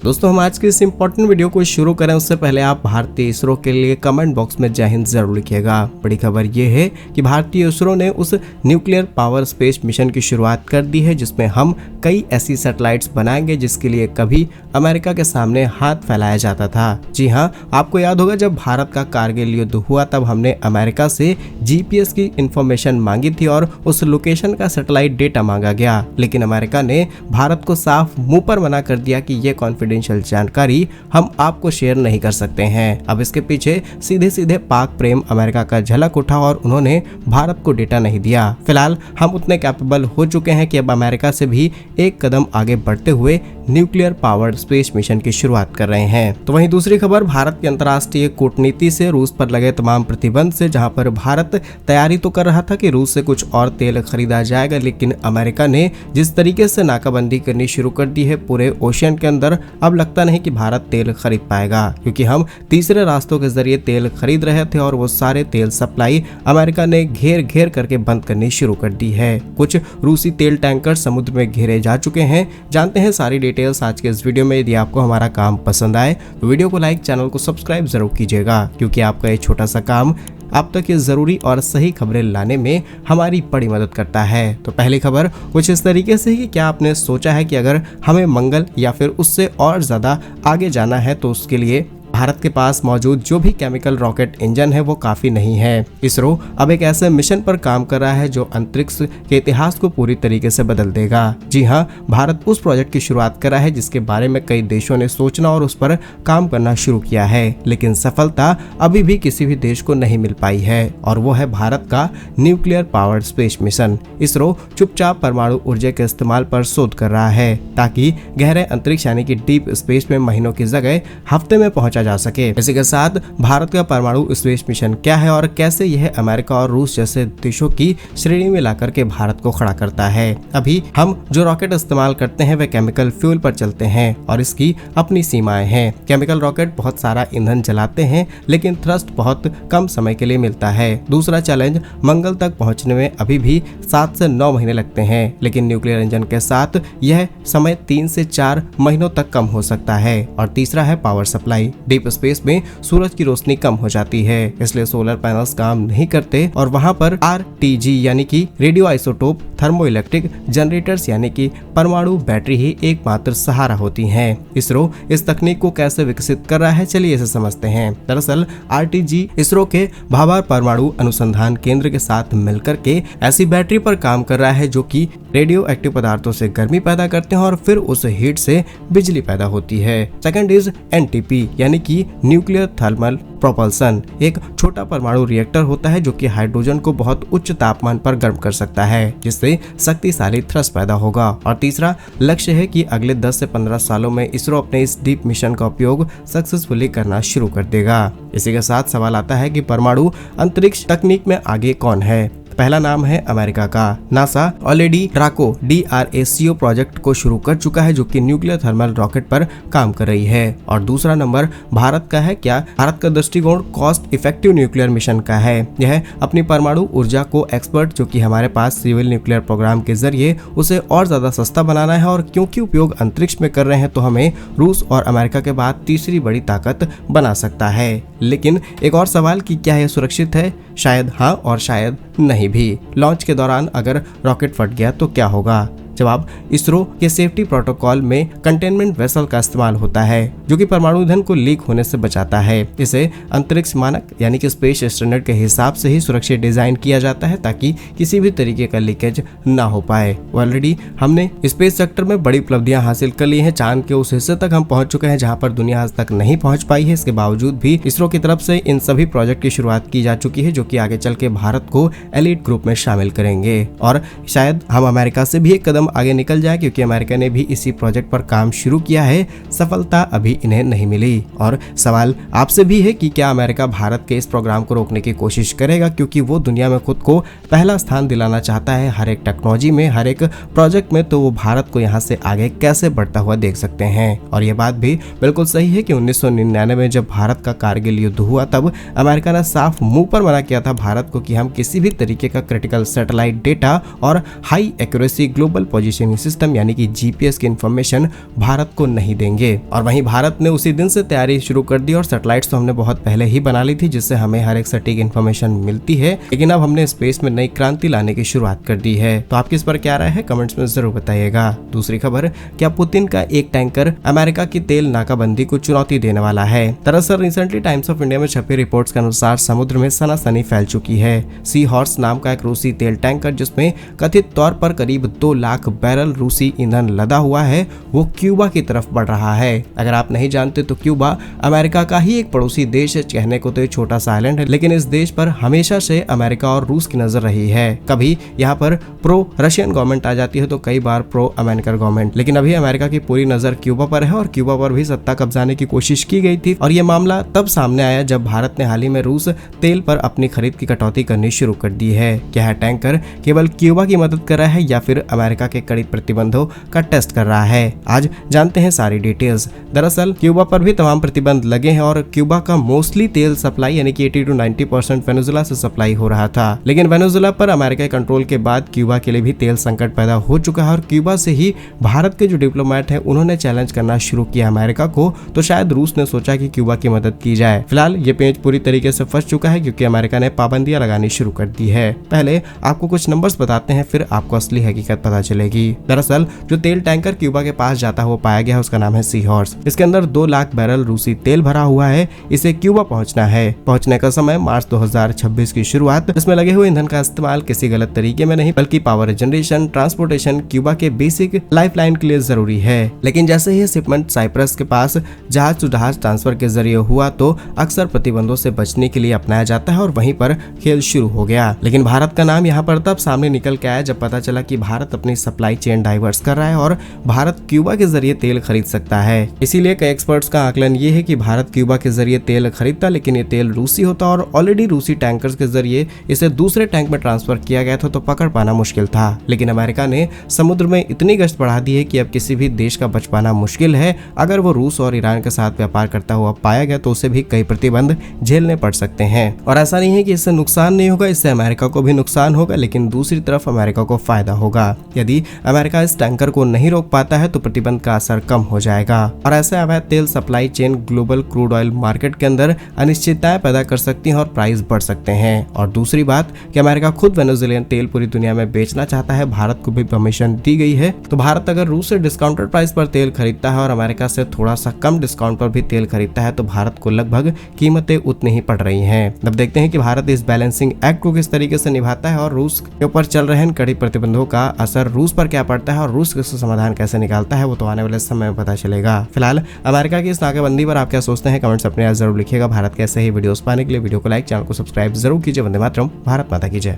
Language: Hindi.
दोस्तों हम आज की इस इंपॉर्टेंट वीडियो को शुरू करें उससे पहले आप भारतीय इसरो के लिए कमेंट बॉक्स में जय हिंद जरूर लिखिएगा। बड़ी खबर ये है कि भारतीय इसरो ने उस न्यूक्लियर पावर स्पेस मिशन की शुरुआत कर दी है जिसमें हम कई ऐसी सैटेलाइट्स बनाएंगे जिसके लिए कभी अमेरिका के सामने हाथ फैलाया जाता था। जी हाँ, आपको याद होगा जब भारत का कारगिल युद्ध हुआ तब हमने अमेरिका से जीपीएस की इंफॉर्मेशन मांगी थी और उस लोकेशन का सैटेलाइट डेटा मांगा गया, लेकिन अमेरिका ने भारत को साफ मुंह पर मना कर दिया कि ये कॉन्फिडेंशियल जानकारी हम आपको शेयर नहीं कर सकते हैं। अब इसके पीछे सीधे सीधे पाक प्रेम अमेरिका का झलक उठा और उन्होंने भारत को डेटा नहीं दिया। फिलहाल हम उतने कैपेबल हो चुके हैं कि अब अमेरिका से भी एक कदम आगे बढ़ते हुए न्यूक्लियर पावर्ड स्पेस मिशन की शुरुआत कर रहे हैं। तो वहीं दूसरी खबर भारत की अंतर्राष्ट्रीय कूटनीति से रूस पर लगे तमाम प्रतिबंध से, जहां पर भारत तैयारी तो कर रहा था कि रूस से कुछ और तेल खरीदा जाएगा, लेकिन अमेरिका ने जिस तरीके से नाकाबंदी करनी शुरू कर दी है पूरे ओशियन के अंदर, अब लगता नहीं कि भारत तेल खरीद पाएगा, क्योंकि हम तीसरे रास्तों के जरिए तेल खरीद रहे थे और वो सारे तेल सप्लाई अमेरिका ने घेर घेर करके बंद करनी शुरू कर दी है। कुछ रूसी तेल टैंकर समुद्र में घेरे जा चुके हैं। जानते हैं सारी डिटेल्स आज के इस वीडियो में। यदि आपको हमारा काम पसंद आए तो वीडियो को लाइक, चैनल को सब्सक्राइब जरूर कीजिएगा, क्योंकि आपका ये छोटा सा काम आप तक ये जरूरी और सही खबरें लाने में हमारी बड़ी मदद करता है। तो पहली खबर कुछ इस तरीके से कि क्या आपने सोचा है कि अगर हमें मंगल या फिर उससे और ज्यादा आगे जाना है तो उसके लिए भारत के पास मौजूद जो भी केमिकल रॉकेट इंजन है वो काफी नहीं है। इसरो अब एक ऐसे मिशन पर काम कर रहा है जो अंतरिक्ष के इतिहास को पूरी तरीके से बदल देगा। जी हाँ, भारत उस प्रोजेक्ट की शुरुआत कर रहा है जिसके बारे में कई देशों ने सोचना और उस पर काम करना शुरू किया है, लेकिन सफलता अभी भी किसी भी देश को नहीं मिल पाई है, और वो है भारत का nuclear powered space mission. ISRO चुपचाप परमाणु ऊर्जा के इस्तेमाल पर शोध कर रहा है ताकि गहरे अंतरिक्ष यानी कि डीप स्पेस में महीनों की जगह हफ्ते में पहुंचा जा सके। इसी के साथ भारत का परमाणु स्पेस मिशन क्या है और कैसे यह अमेरिका और रूस जैसे देशों की श्रेणी में लाकर के भारत को खड़ा करता है। अभी हम जो रॉकेट इस्तेमाल करते हैं वे केमिकल फ्यूल पर चलते हैं और इसकी अपनी सीमाएं हैं। केमिकल रॉकेट बहुत सारा ईंधन जलाते हैं लेकिन थ्रस्ट बहुत कम समय के लिए मिलता है। दूसरा चैलेंज, मंगल तक पहुंचने में अभी भी 7 से 9 महीने लगते हैं, लेकिन न्यूक्लियर इंजन के साथ यह समय 3 से 4 महीनों तक कम हो सकता है। और तीसरा है पावर सप्लाई। डीप स्पेस में सूरज की रोशनी कम हो जाती है, इसलिए सोलर पैनल्स काम नहीं करते और वहां पर आरटीजी यानी कि radio isotope thermo electric generators यानी कि परमाणु बैटरी ही एकमात्र सहारा होती हैं। इसरो इस तकनीक को कैसे विकसित कर रहा है, चलिए इसे समझते हैं। दरअसल आरटीजी इसरो के भाभर परमाणु अनुसंधान केंद्र के साथ मिलकर के ऐसी बैटरी पर काम कर रहा है जो कि रेडियो एक्टिव पदार्थों से गर्मी पैदा करते हैं और फिर उस हीट से बिजली पैदा होती है। सेकंड इज एनटीपी यानी कि न्यूक्लियर थर्मल प्रोपल्सन। एक छोटा परमाणु रिएक्टर होता है जो कि हाइड्रोजन को बहुत उच्च तापमान पर गर्म कर सकता है, जिससे शक्तिशाली थ्रस्ट पैदा होगा। और तीसरा लक्ष्य है कि अगले 10 से 15 सालों में इसरो अपने इस डीप मिशन का उपयोग सक्सेसफुली करना शुरू कर देगा। इसी के साथ सवाल आता है कि परमाणु अंतरिक्ष तकनीक में आगे कौन है। पहला नाम है अमेरिका का। नासा ऑलरेडी ड्राको DRACO प्रोजेक्ट को शुरू कर चुका है जो कि न्यूक्लियर थर्मल रॉकेट पर काम कर रही है। और दूसरा नंबर भारत का है। क्या भारत का दृष्टिकोण कॉस्ट इफेक्टिव न्यूक्लियर मिशन का है। यह अपनी परमाणु ऊर्जा को एक्सपर्ट जो कि हमारे पास सिविल न्यूक्लियर प्रोग्राम के जरिए उसे और ज्यादा सस्ता बनाना है, और क्योंकि उपयोग अंतरिक्ष में कर रहे हैं तो हमें रूस और अमेरिका के बाद तीसरी बड़ी ताकत बना सकता है। लेकिन एक और सवाल कि क्या यह सुरक्षित है? शायद हाँ और शायद नहीं भी। लॉन्च के दौरान अगर रॉकेट फट गया तो क्या होगा? जवाब, इसरो के सेफ्टी प्रोटोकॉल में कंटेनमेंट वेसल का इस्तेमाल होता है जो कि परमाणु ईंधन को लीक होने से बचाता है। इसे अंतरिक्ष मानक यानी कि स्पेस स्टैंडर्ड के हिसाब से ही सुरक्षित डिजाइन किया जाता है ताकि किसी भी तरीके का लीकेज ना हो पाए। ऑलरेडी हमने स्पेस सेक्टर में बड़ी उपलब्धियां हासिल कर ली हैं। चांद के उस हिस्से तक हम पहुंच चुके हैं जहां पर दुनिया आज तक नहीं पहुंच पाई है। इसके बावजूद भी इसरो की तरफ से इन सभी प्रोजेक्ट की शुरुआत की जा चुकी है जो कि आगे चल के भारत को एलीट ग्रुप में शामिल करेंगे। और शायद हम अमेरिका से भी एक कदम आगे निकल जाए, क्योंकि अमेरिका ने भी इसी प्रोजेक्ट पर काम शुरू किया है। सफलता अभी इन्हें नहीं मिली। और सवाल आपसे भी है कि क्या अमेरिका भारत के इस प्रोग्राम को रोकने की कोशिश करेगा, क्योंकि वो दुनिया में खुद को पहला स्थान दिलाना चाहता है हर एक टेक्नोलॉजी में, हर एक प्रोजेक्ट में। तो वो भारत को यहाँ से आगे कैसे बढ़ता हुआ देख सकते हैं। और ये बात भी बिल्कुल सही है कि 1999 में जब भारत का कारगिल युद्ध हुआ तब अमेरिका ने साफ मुंह पर मना किया था भारत को कि हम किसी भी तरीके का क्रिटिकल सैटेलाइट डेटा और high accuracy global positioning system यानी कि जीपीएस की इंफॉर्मेशन भारत को नहीं देंगे। और वहीं भारत ने उसी दिन से तैयारी शुरू कर दी और सैटेलाइट्स तो हमने बहुत पहले ही बना ली थी जिससे हमें हर एक सटीक इंफॉर्मेशन मिलती है, लेकिन अब हमने स्पेस में नई क्रांति लाने की शुरुआत कर दी है। तो आपकी इस पर क्या राय है कमेंट्स में जरूर बताइएगा। दूसरी खबर, क्या पुतिन का एक टैंकर अमेरिका की तेल नाकाबंदी को चुनौती देने वाला है? दरअसल रिसेंटली टाइम्स ऑफ इंडिया में छपी रिपोर्ट्स के अनुसार समुद्र में सनसनी फैल चुकी है। सी हॉर्स नाम का एक रूसी तेल टैंकर जिसमें कथित तौर पर करीब 2 लाख बैरल रूसी ईंधन लदा हुआ है, वो क्यूबा की तरफ बढ़ रहा है। अगर आप नहीं जानते तो क्यूबा अमेरिका का ही एक पड़ोसी देश है। कहने को तो एक छोटा सा आइलैंड है, लेकिन इस देश पर हमेशा से अमेरिका और रूस की नजर रही है। कभी यहाँ पर प्रो रशियन गवर्नमेंट आ जाती है तो कई बार प्रो अमेरिकन गवर्नमेंट, लेकिन अभी अमेरिका की पूरी नजर क्यूबा पर है और क्यूबा पर भी सत्ता कब्जाने की कोशिश की गई थी। और ये मामला तब सामने आया जब भारत ने हाल ही में रूस तेल पर अपनी खरीद की कटौती करनी शुरू कर दी है। क्या है टैंकर केवल क्यूबा की मदद कर रहा है या फिर अमेरिका के कड़ी प्रतिबंधों का टेस्ट कर रहा है? आज जानते हैं सारी डिटेल्स। दरअसल क्यूबा पर भी तमाम प्रतिबंध लगे हैं और क्यूबा का मोस्टली तेल सप्लाई यानी कि 80 to 90% वेनेजुएला से सप्लाई हो रहा था, लेकिन वेनेजुएला पर अमेरिका के कंट्रोल के बाद क्यूबा के लिए भी तेल संकट पैदा हो चुका है और क्यूबा से ही भारत के जो डिप्लोमेट हैं उन्होंने चैलेंज करना शुरू किया अमेरिका को। तो शायद रूस ने सोचा कि क्यूबा की मदद की जाए। फिलहाल ये पेंच पूरी तरीके से फंस चुका है क्योंकि अमेरिका ने पाबंदियां लगानी शुरू कर दी है। पहले आपको कुछ नंबर्स बताते हैं, फिर आपको असली हकीकत पता चलेगी। दरअसल जो तेल टैंकर क्यूबा के पास जाता हुआ पाया गया उसका नाम है सी हॉर्स। इसके अंदर 2 लाख बैरल रूसी तेल भरा हुआ है। इसे क्यूबा पहुंचना है। पहुंचने का समय मार्च 2026 की शुरुआत। इसमें लगे हुए ईंधन का इस्तेमाल किसी गलत तरीके में नहीं बल्कि पावर जनरेशन, ट्रांसपोर्टेशन क्यूबा के बेसिक लाइफलाइन के लिए जरूरी है। लेकिन जैसे ही शिपमेंट साइप्रस के पास जहाज टू जहाज ट्रांसफर के जरिए हुआ तो अक्सर प्रतिबंधों से बचने के लिए अपनाया जाता है और वहीं पर खेल शुरू हो गया। लेकिन भारत का नाम यहाँ पर तब सामने निकल के आया जब पता चला कि भारत अपनी सप्लाई चेन डाइवर्स कर रहा है और भारत क्यूबा के जरिए तेल खरीद सकता है। इसीलिए कई एक्सपर्ट्स का आकलन ये है कि भारत क्यूबा के जरिए तेल खरीदता, लेकिन ये तेल रूसी होता और ऑलरेडी रूसी टैंकर्स के जरिए इसे दूसरे टैंक में ट्रांसफर किया गया था तो पकड़ पाना मुश्किल था। लेकिन अमेरिका ने समुद्र में इतनी गश्त बढ़ा दी है कि अब किसी भी देश का बच पाना मुश्किल है। अगर वो रूस और ईरान के साथ व्यापार करता हुआ पाया गया तो उसे भी कई प्रतिबंध झेलने पड़ सकते हैं। और ऐसा नहीं है कि इससे नुकसान नहीं होगा, इससे अमेरिका को भी नुकसान होगा, लेकिन दूसरी तरफ अमेरिका को फायदा होगा। यदि अमेरिका इस टैंकर को नहीं रोक पाता है तो प्रतिबंध का असर कम हो जाएगा और ऐसे अवैध तेल supply chain global crude oil market के अंदर अनिश्चितताएं पैदा कर सकती हैं और प्राइस बढ़ सकते हैं। और दूसरी बात कि अमेरिका खुद वेनेजुएलियन तेल पूरी दुनिया में बेचना चाहता है, भारत को भी परमिशन दी गई है। तो भारत अगर रूस से डिस्काउंटेड प्राइस पर तेल खरीदता है और अमेरिका से थोड़ा सा कम डिस्काउंट पर भी तेल खरीदता है तो भारत को लगभग कीमतें उतनी ही पड़ रही हैं। अब देखते हैं कि भारत इस बैलेंसिंग एक्ट को किस तरीके से निभाता है और रूस के ऊपर चल रहे कड़ी प्रतिबंधों का असर रूस पर क्या पड़ता है और रूस इसका समाधान कैसे निकालता है वो तो आने वाले समय में पता चलेगा। फिलहाल अमेरिका की इस नाकाबंदी पर आप क्या सोचते हैं कमेंट्स अपने जरूर लिखिएगा। भारत के ऐसे ही वीडियोस पाने के लिए वीडियो को लाइक, चैनल को सब्सक्राइब जरूर कीजिए। वंदे मातरम, भारत माता की जय।